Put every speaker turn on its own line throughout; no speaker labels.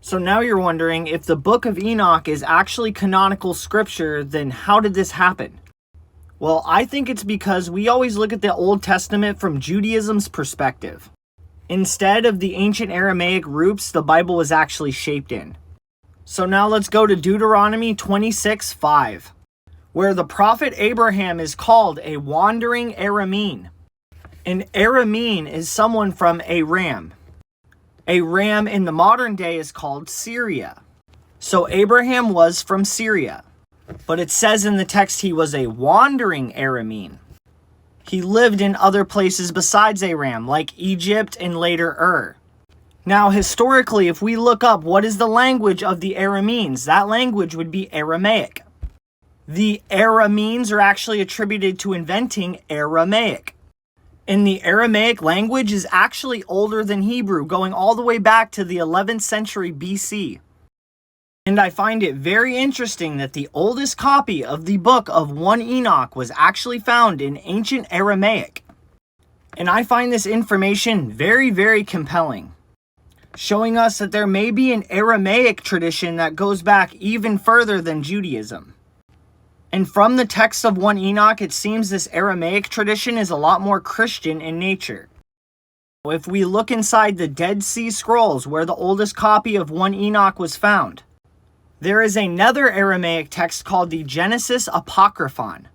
So now you're wondering, if the Book of Enoch is actually canonical scripture, then how did this happen? Well, I think it's because we always look at the Old Testament from Judaism's perspective, instead of the ancient Aramaic roots the Bible was actually shaped in. So now let's go to Deuteronomy 26:5, where the prophet Abraham is called a wandering Aramean. An Aramean is someone from Aram. Aram in the modern day is called Syria. So Abraham was from Syria, but it says in the text he was a wandering Aramean. He lived in other places besides Aram, like Egypt and later Ur. Now, historically, if we look up what is the language of the Arameans, that language would be Aramaic. The Arameans are actually attributed to inventing Aramaic. And the Aramaic language is actually older than Hebrew, going all the way back to the 11th century BC. And I find it very interesting that the oldest copy of the Book of 1 Enoch was actually found in ancient Aramaic. And I find this information very, very compelling, showing us that there may be an Aramaic tradition that goes back even further than Judaism. And from the text of 1 Enoch, it seems this Aramaic tradition is a lot more Christian in nature. If we look inside the Dead Sea Scrolls, where the oldest copy of 1 Enoch was found, there is another Aramaic text called the Genesis Apocryphon,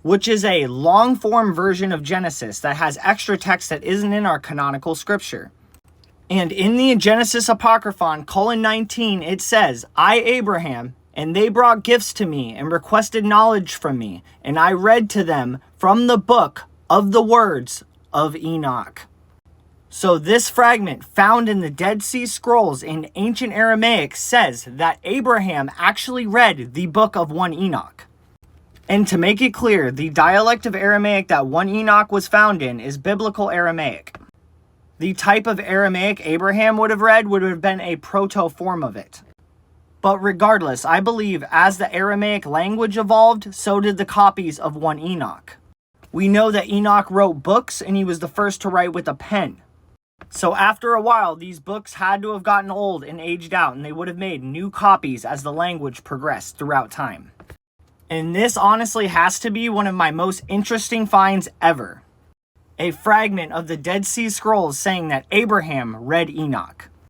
which is a long-form version of Genesis that has extra text that isn't in our canonical scripture. And in the Genesis Apocryphon, 19, it says, I, Abraham, and they brought gifts to me and requested knowledge from me, and I read to them from the book of the words of Enoch. So this fragment found in the Dead Sea Scrolls in ancient Aramaic says that Abraham actually read the book of 1 Enoch. And to make it clear, the dialect of Aramaic that 1 Enoch was found in is Biblical Aramaic. The type of Aramaic Abraham would have read would have been a proto-form of it. But regardless, I believe as the Aramaic language evolved, so did the copies of 1 Enoch. We know that Enoch wrote books and he was the first to write with a pen. So after a while, these books had to have gotten old and aged out, and they would have made new copies as the language progressed throughout time. And this honestly has to be one of my most interesting finds ever. A fragment of the Dead Sea Scrolls saying that Abraham read Enoch.